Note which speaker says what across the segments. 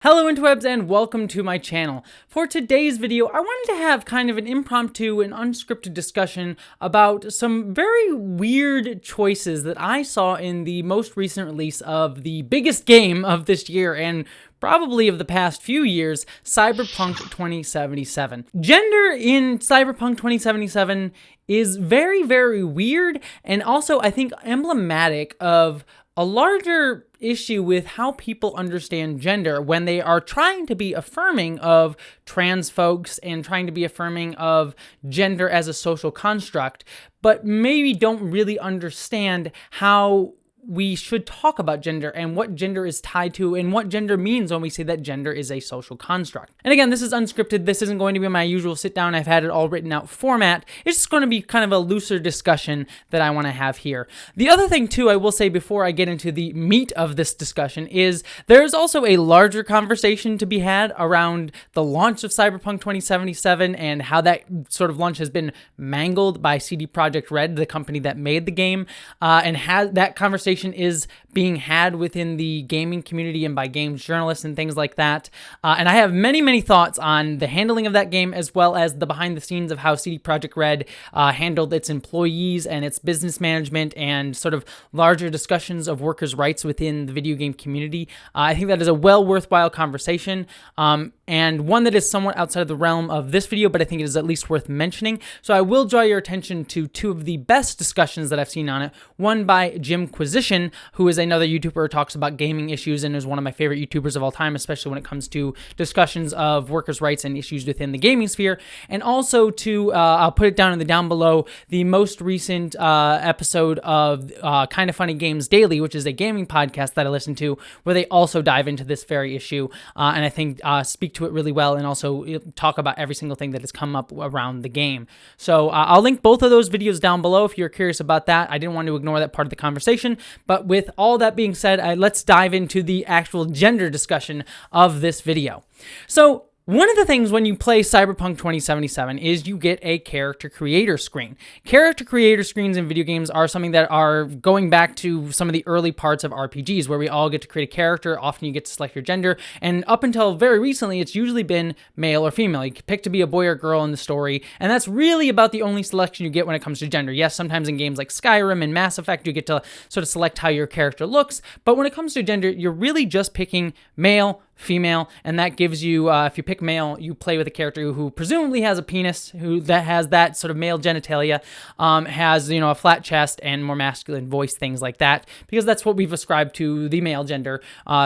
Speaker 1: Hello interwebs and welcome to my channel. For today's video, I wanted to have kind of an impromptu and unscripted discussion about some very weird choices that I saw in the most recent release of the biggest game of this year and probably of the past few years, Cyberpunk 2077. Gender in Cyberpunk 2077 is very, very weird and also I think emblematic of a larger issue with how people understand gender when they are trying to be affirming of trans folks and trying to be affirming of gender as a social construct, but maybe don't really understand how we should talk about gender and what gender is tied to and what gender means when we say that gender is a social construct. And again, this is unscripted. This isn't going to be my usual sit down. I've had it all written out format. It's just going to be kind of a looser discussion that I want to have here. The other thing too, I will say before I get into the meat of this discussion is there's also a larger conversation to be had around the launch of Cyberpunk 2077 and how that sort of launch has been mangled by CD Projekt Red, the company that made the game, and has that conversation is being had within the gaming community and by games journalists and things like that. And I have many thoughts on the handling of that game as well as the behind the scenes of how CD Projekt Red handled its employees and its business management and sort of larger discussions of workers' rights within the video game community. I think that is a worthwhile conversation and one that is somewhat outside of the realm of this video, but I think it is at least worth mentioning. So I will draw your attention to two of the best discussions that I've seen on it. One by Jimquisition, who is another YouTuber who talks about gaming issues and is one of my favorite YouTubers of all time, especially when it comes to discussions of workers' rights and issues within the gaming sphere. And also to, I'll put it down in the down below, the most recent episode of Kinda Funny Games Daily, which is a gaming podcast that I listen to, where they also dive into this very issue and I think speak to it really well and also talk about every single thing that has come up around the game. So I'll link both of those videos down below if you're curious about that. I didn't want to ignore that part of the conversation, but with all that being said, let's dive into the actual gender discussion of this video. So one of the things when you play Cyberpunk 2077 is you get a character creator screen. Character creator screens in video games are something that are going back to some of the early parts of RPGs where we all get to create a character. Often you get to select your gender, and up until very recently, it's usually been male or female. You can pick to be a boy or girl in the story, and that's really about the only selection you get when it comes to gender. Yes, sometimes in games like Skyrim and Mass Effect, you get to sort of select how your character looks, but when it comes to gender, you're really just picking male, female, and that gives you, if you pick male, you play with a character who presumably has a penis, that has that sort of male genitalia, has, a flat chest and more masculine voice, things like that, because that's what we've ascribed to the male gender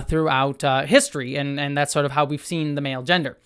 Speaker 1: throughout history, and that's sort of how we've seen the male gender.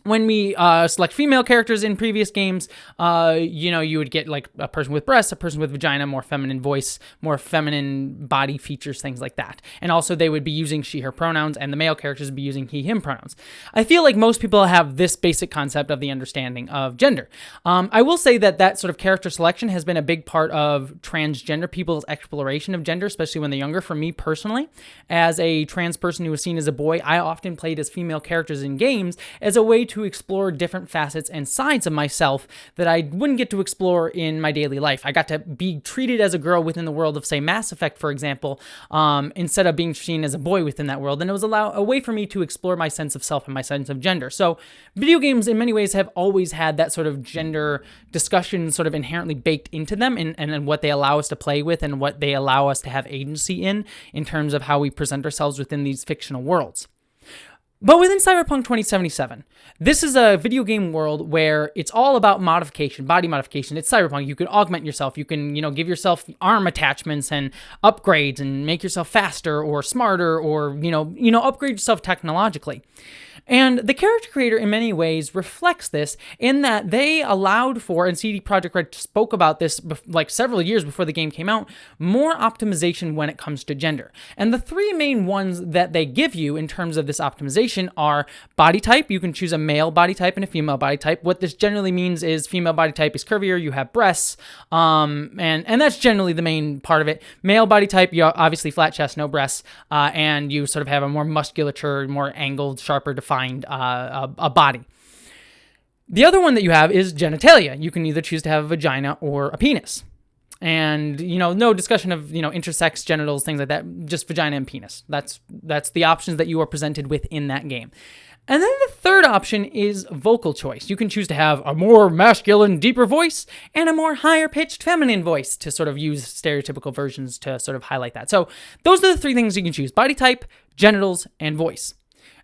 Speaker 1: When we select female characters in previous games, you would get like a person with breasts, a person with vagina, more feminine voice, more feminine body features, things like that. And also they would be using she, her pronouns, and the male characters would be using he, him pronouns. I feel like most people have this basic concept of the understanding of gender. I will say that sort of character selection has been a big part of transgender people's exploration of gender, especially when they're younger. For me personally, as a trans person who was seen as a boy, I often played as female characters in games as a way to explore different facets and sides of myself that I wouldn't get to explore in my daily life. I got to be treated as a girl within the world of, say, Mass Effect, for example, instead of being seen as a boy within that world. And it was a way for me to explore my sense of self and my sense of gender. So video games in many ways have always had that sort of gender discussion sort of inherently baked into them and what they allow us to play with and what they allow us to have agency in terms of how we present ourselves within these fictional worlds. But within Cyberpunk 2077, this is a video game world where it's all about modification, body modification. It's Cyberpunk. You can augment yourself. You can, give yourself arm attachments and upgrades and make yourself faster or smarter or, upgrade yourself technologically. And the character creator in many ways reflects this in that they allowed for, and CD Projekt Red spoke about this like several years before the game came out, more optimization when it comes to gender. And the three main ones that they give you in terms of this optimization are body type. You can choose a male body type and a female body type. What this generally means is female body type is curvier, you have breasts, and that's generally the main part of it. Male body type, you obviously flat chest, no breasts, and you sort of have a more musculature, more angled, sharper defined a body. The other one that you have is genitalia. You can either choose to have a vagina or a penis. And, no discussion of, intersex, genitals, things like that, just vagina and penis. That's the options that you are presented with in that game. And then the third option is vocal choice. You can choose to have a more masculine, deeper voice and a more higher-pitched feminine voice to sort of use stereotypical versions to sort of highlight that. So those are the three things you can choose: body type, genitals, and voice.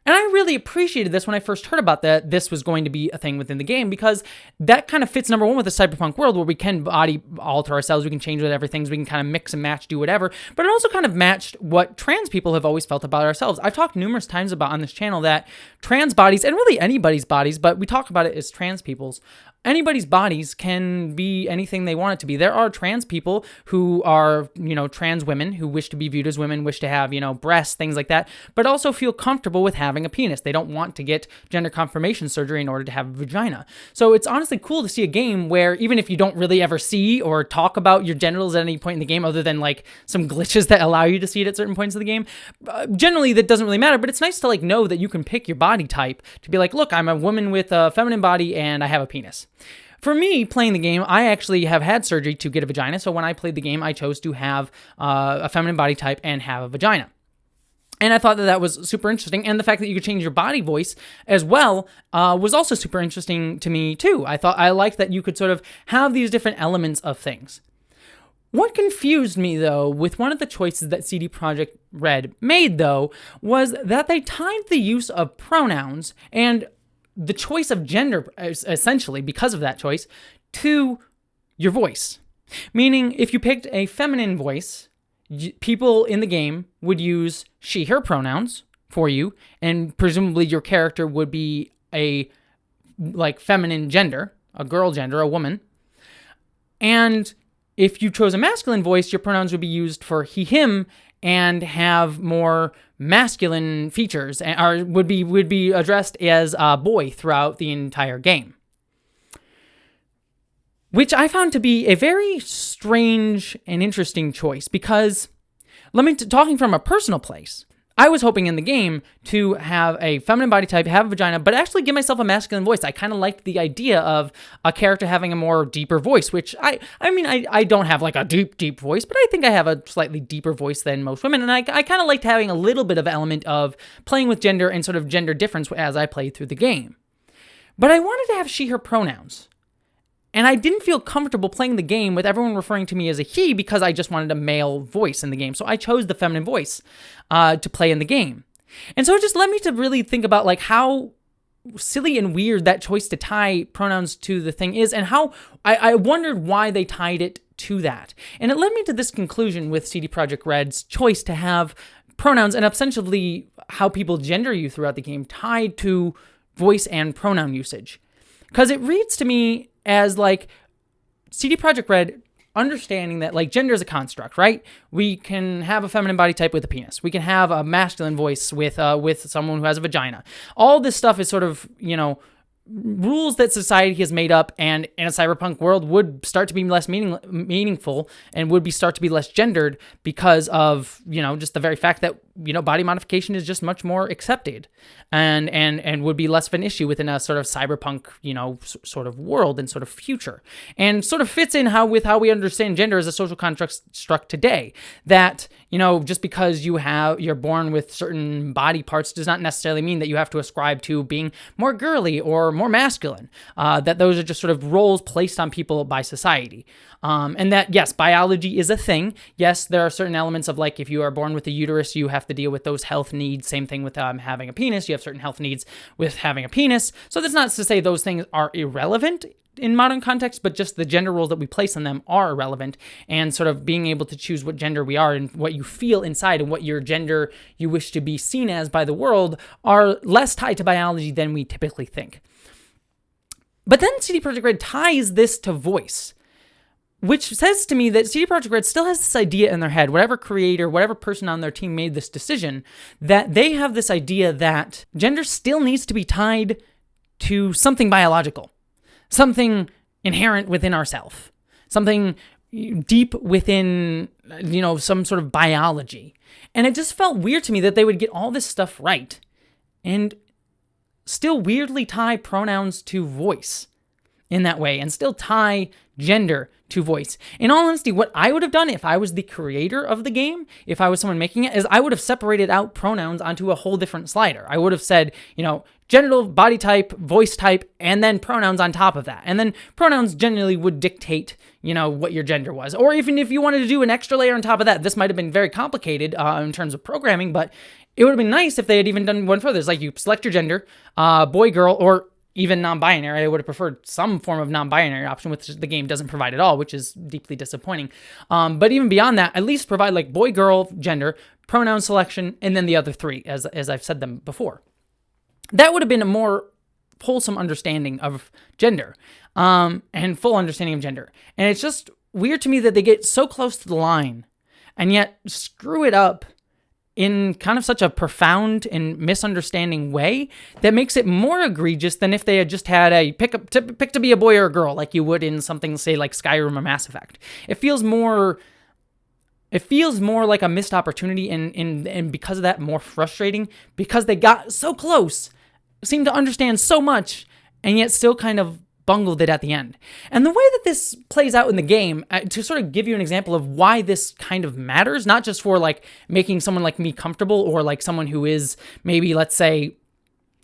Speaker 1: And I really appreciated this when I first heard about that this was going to be a thing within the game, because that kind of fits, number one, with the cyberpunk world where we can body alter ourselves, we can change whatever things, we can kind of mix and match, do whatever. But it also kind of matched what trans people have always felt about ourselves. I've talked numerous times about on this channel that trans bodies, and really anybody's bodies, but we talk about it as trans people's, anybody's bodies can be anything they want it to be. There are trans people who are, trans women who wish to be viewed as women, wish to have, breasts, things like that, but also feel comfortable with having a penis. They don't want to get gender confirmation surgery in order to have a vagina. So it's honestly cool to see a game where even if you don't really ever see or talk about your genitals at any point in the game, other than like some glitches that allow you to see it at certain points of the game, generally that doesn't really matter, but it's nice to like know that you can pick your body type to be like, look, I'm a woman with a feminine body and I have a penis. For me, playing the game, I actually have had surgery to get a vagina, so when I played the game, I chose to have a feminine body type and have a vagina. And I thought that was super interesting, and the fact that you could change your body voice as well was also super interesting to me too. I liked that you could sort of have these different elements of things. What confused me, though, with one of the choices that CD Projekt Red made, though, was that they tied the use of pronouns and the choice of gender, essentially, because of that choice, to your voice. Meaning, if you picked a feminine voice, people in the game would use she, her pronouns for you, and presumably your character would be a, feminine gender, a girl gender, a woman. And if you chose a masculine voice, your pronouns would be used for he, him, and have more masculine features, or would be addressed as a boy throughout the entire game. Which I found to be a very strange and interesting choice, because talking from a personal place, I was hoping in the game to have a feminine body type, have a vagina, but actually give myself a masculine voice. I kind of liked the idea of a character having a more deeper voice, which I don't have like a deep voice, but I think I have a slightly deeper voice than most women. And I kind of liked having a little bit of element of playing with gender and sort of gender difference as I played through the game. But I wanted to have she, her pronouns. And I didn't feel comfortable playing the game with everyone referring to me as a he, because I just wanted a male voice in the game. So I chose the feminine voice to play in the game. And so it just led me to really think about like how silly and weird that choice to tie pronouns to the thing is, and how I wondered why they tied it to that. And it led me to this conclusion with CD Projekt Red's choice to have pronouns and essentially how people gender you throughout the game tied to voice and pronoun usage. Because it reads to me as like CD Projekt Red understanding that like gender is a construct, right? We can have a feminine body type with a penis. We can have a masculine voice with someone who has a vagina. All this stuff is sort of, rules that society has made up, and in a cyberpunk world would start to be less meaningful and would start to be less gendered because of, just the very fact that, body modification is just much more accepted and would be less of an issue within a sort of cyberpunk, sort of world and sort of future, and sort of fits in with how we understand gender as a social construct today, that, just because you're born with certain body parts does not necessarily mean that you have to ascribe to being more girly or more masculine, that those are just sort of roles placed on people by society. And that, yes, biology is a thing. Yes, there are certain elements of like, if you are born with a uterus, you have to deal with those health needs. Same thing with having a penis. You have certain health needs with having a penis. So that's not to say those things are irrelevant in modern context, but just the gender roles that we place on them are irrelevant, and sort of being able to choose what gender we are and what you feel inside and what your gender you wish to be seen as by the world are less tied to biology than we typically think. But then CD Projekt Red ties this to voice, which says to me that CD Projekt Red still has this idea in their head, whatever creator, whatever person on their team made this decision, that they have this idea that gender still needs to be tied to something biological, something inherent within ourselves, something deep within, some sort of biology. And it just felt weird to me that they would get all this stuff right and still weirdly tie pronouns to voice in that way, and still tie gender to voice. In all honesty, what I would have done if I was the creator of the game, if I was someone making it, is I would have separated out pronouns onto a whole different slider. I would have said, genital, body type, voice type, and then pronouns on top of that. And then pronouns generally would dictate, what your gender was. Or even if you wanted to do an extra layer on top of that, this might have been very complicated in terms of programming, but it would have been nice if they had even done one further. It's like you select your gender, boy, girl, or even non-binary. I would have preferred some form of non-binary option, which the game doesn't provide at all, which is deeply disappointing. But even beyond that, at least provide like boy, girl, gender, pronoun selection, and then the other three, as I've said them before. That would have been a more wholesome understanding of gender, and full understanding of gender. And it's just weird to me that they get so close to the line and yet screw it up in kind of such a profound and misunderstanding way that makes it more egregious than if they had just had a pick to be a boy or a girl, like you would in something, say, like Skyrim or Mass Effect. It feels more like a missed opportunity, and because of that, more frustrating, because they got so close, seemed to understand so much, and yet still kind of bungled it at the end. And the way that this plays out in the game, to sort of give you an example of why this kind of matters, not just for like making someone like me comfortable, or like someone who is maybe, let's say,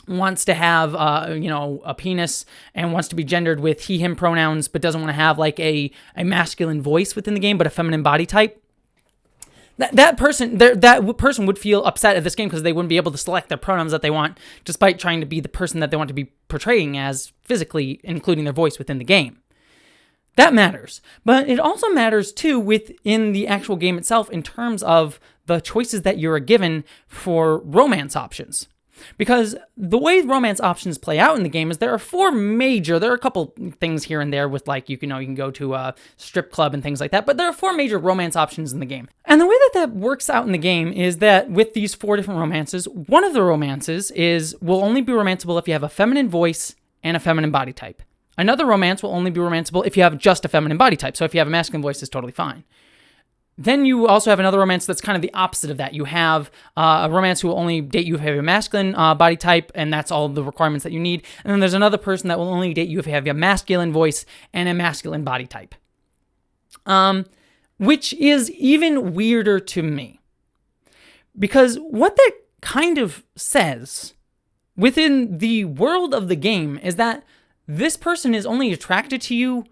Speaker 1: wants to have a penis and wants to be gendered with he him pronouns, but doesn't want to have like a masculine voice within the game but a feminine body type. That person would feel upset at this game because they wouldn't be able to select their pronouns that they want, despite trying to be the person that they want to be portraying as physically, including their voice within the game. That matters. But it also matters, too, within the actual game itself in terms of the choices that you're given for romance options. Because the way romance options play out in the game is there are a couple things here and there with like, you can go to a strip club and things like that, but there are 4 major romance options in the game. And the way that works out in the game is that with these 4 different romances, one of the romances will only be romanceable if you have a feminine voice and a feminine body type. Another romance will only be romanceable if you have just a feminine body type. So if you have a masculine voice, it's totally fine. Then you also have another romance that's kind of the opposite of that. You have a romance who will only date you if you have a masculine body type, and that's all the requirements that you need. And then there's another person that will only date you if you have a masculine voice and a masculine body type. Which is even weirder to me. Because what that kind of says within the world of the game is that this person is only attracted to you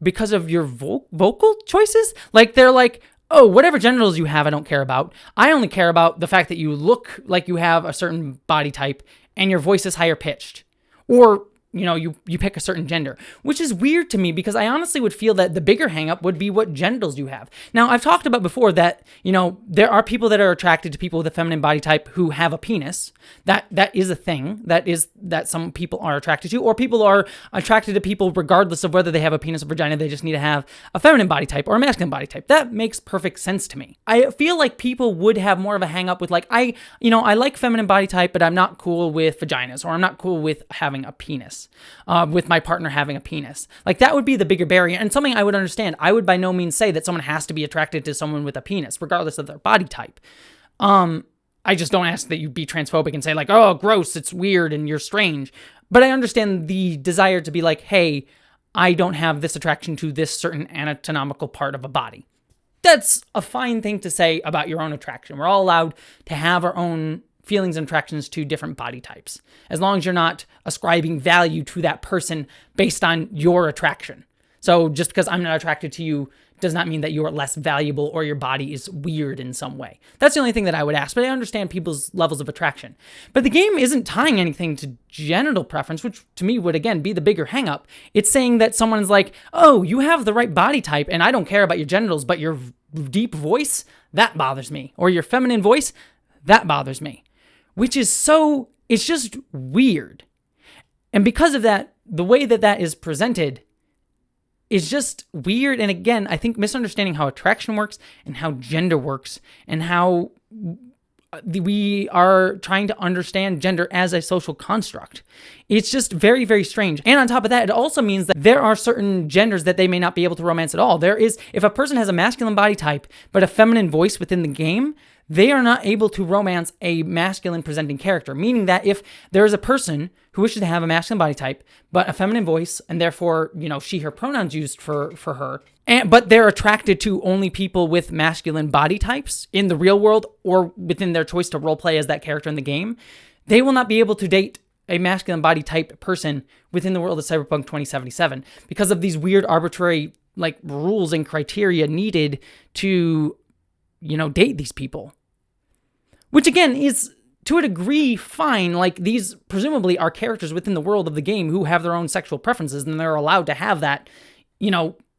Speaker 1: because of your vocal choices. Like, they're like, oh, whatever genitals you have, I don't care about. I only care about the fact that you look like you have a certain body type and your voice is higher pitched. Or, you pick a certain gender, which is weird to me because I honestly would feel that the bigger hangup would be what genitals you have. Now, I've talked about before that, there are people that are attracted to people with a feminine body type who have a penis. That is a thing that some people are attracted to, or people are attracted to people regardless of whether they have a penis or vagina. They just need to have a feminine body type or a masculine body type. That makes perfect sense to me. I feel like people would have more of a hang up with like, I like feminine body type, but I'm not cool with vaginas, or I'm not cool with having a penis. With my partner having a penis. Like, that would be the bigger barrier, and something I would understand. I would by no means say that someone has to be attracted to someone with a penis, regardless of their body type. I just don't ask that you be transphobic and say like, oh, gross, it's weird and you're strange. But I understand the desire to be like, hey, I don't have this attraction to this certain anatomical part of a body. That's a fine thing to say about your own attraction. We're all allowed to have our own feelings and attractions to different body types, as long as you're not ascribing value to that person based on your attraction. So just because I'm not attracted to you does not mean that you are less valuable or your body is weird in some way. That's the only thing that I would ask, but I understand people's levels of attraction. But the game isn't tying anything to genital preference, which to me would, again, be the bigger hangup. It's saying that someone's like, oh, you have the right body type, and I don't care about your genitals, but your deep voice, that bothers me. Or your feminine voice, that bothers me. Which is it's just weird. And because of that, the way that is presented is just weird. And again, I think misunderstanding how attraction works and how gender works and how we are trying to understand gender as a social construct. It's just very, very strange. And on top of that, it also means that there are certain genders that they may not be able to romance at all. If a person has a masculine body type, but a feminine voice within the game, they are not able to romance a masculine presenting character, meaning that if there is a person who wishes to have a masculine body type, but a feminine voice, and therefore, she, her pronouns used for her, but they're attracted to only people with masculine body types in the real world or within their choice to roleplay as that character in the game, they will not be able to date a masculine body type person within the world of Cyberpunk 2077 because of these weird arbitrary rules and criteria needed to, date these people. Which again is, to a degree, fine. These presumably are characters within the world of the game who have their own sexual preferences, and they're allowed to have that,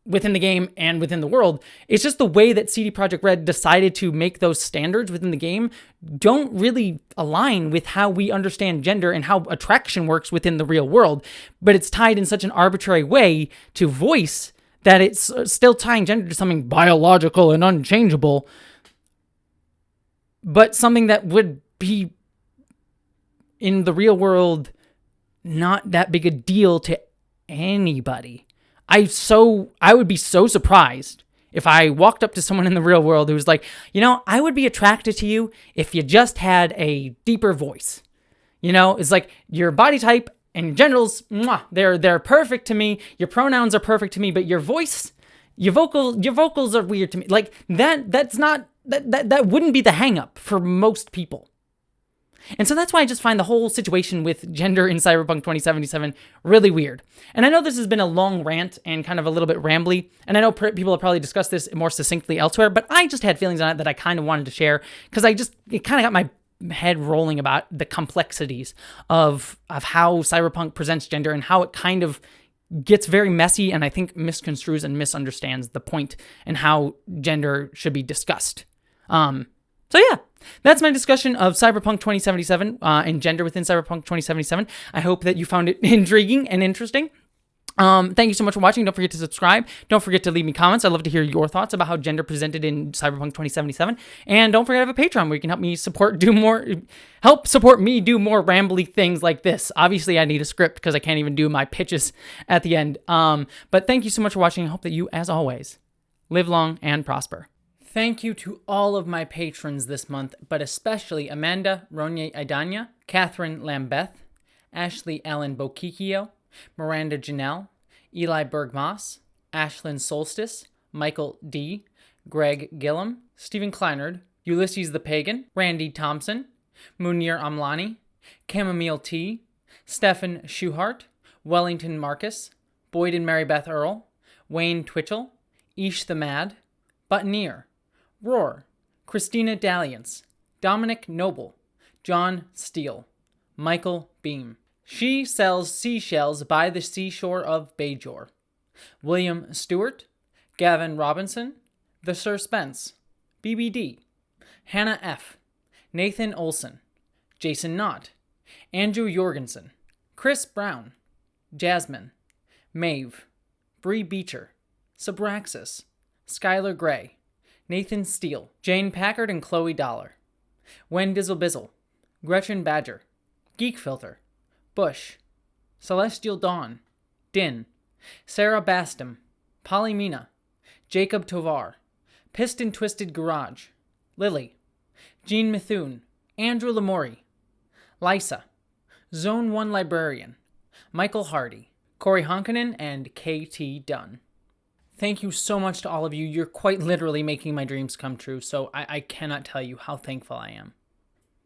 Speaker 1: within the game and within the world. It's just the way that CD Projekt Red decided to make those standards within the game don't really align with how we understand gender and how attraction works within the real world. But it's tied in such an arbitrary way to voice that it's still tying gender to something biological and unchangeable, but something that would be in the real world not that big a deal to anybody. I would be so surprised if I walked up to someone in the real world who was like, I would be attracted to you if you just had a deeper voice. It's like your body type and your genitals, they're perfect to me. Your pronouns are perfect to me, but your voice, your vocals are weird to me. That wouldn't be the hang up for most people. And so that's why I just find the whole situation with gender in Cyberpunk 2077 really weird. And I know this has been a long rant and kind of a little bit rambly, and I know people have probably discussed this more succinctly elsewhere, but I just had feelings on it that I kind of wanted to share because it kind of got my head rolling about the complexities of how Cyberpunk presents gender and how it kind of gets very messy and I think misconstrues and misunderstands the point and how gender should be discussed. So yeah, that's my discussion of Cyberpunk 2077 and gender within Cyberpunk 2077. I hope that you found it intriguing and interesting. Thank you so much for watching. Don't forget to subscribe. Don't forget to leave me comments. I'd love to hear your thoughts about how gender presented in Cyberpunk 2077. And don't forget I have a Patreon where you can help support me do more rambly things like this. Obviously, I need a script because I can't even do my pitches at the end. But thank you so much for watching. I hope that you, as always, live long and prosper. Thank you to all of my patrons this month, but especially Amanda Ronye Idanya, Catherine Lambeth, Ashley Ellen Bokikio, Miranda Janelle, Eli Bergmoss, Ashlyn Solstice, Michael D., Greg Gillum, Stephen Kleinard, Ulysses the Pagan, Randy Thompson, Munir Amlani, Chamomile T., Stephen Schuhart, Wellington Marcus, Boyd and Mary Beth Earl, Wayne Twitchell, Ish the Mad, Buttoneer, Roar, Christina Dalliance, Dominic Noble, John Steele, Michael Beam. She sells seashells by the seashore of Bajor. William Stewart, Gavin Robinson, The Sir Spence, BBD, Hannah F., Nathan Olson, Jason Knott, Andrew Jorgensen, Chris Brown, Jasmine, Maeve, Bree Beecher, Subraxis, Skylar Gray, Nathan Steele, Jane Packard and Chloe Dollar, Wen Dizzlebizzle, Gretchen Badger, Geek Filter, Bush, Celestial Dawn, Din, Sarah Bastam, Polly Mina, Jacob Tovar, Piston Twisted Garage, Lily, Jean Mithun, Andrew Lamori, Lysa, Zone 1 Librarian, Michael Hardy, Corey Honkanen, and KT Dunn. Thank you so much to all of you. You're quite literally making my dreams come true, so I cannot tell you how thankful I am.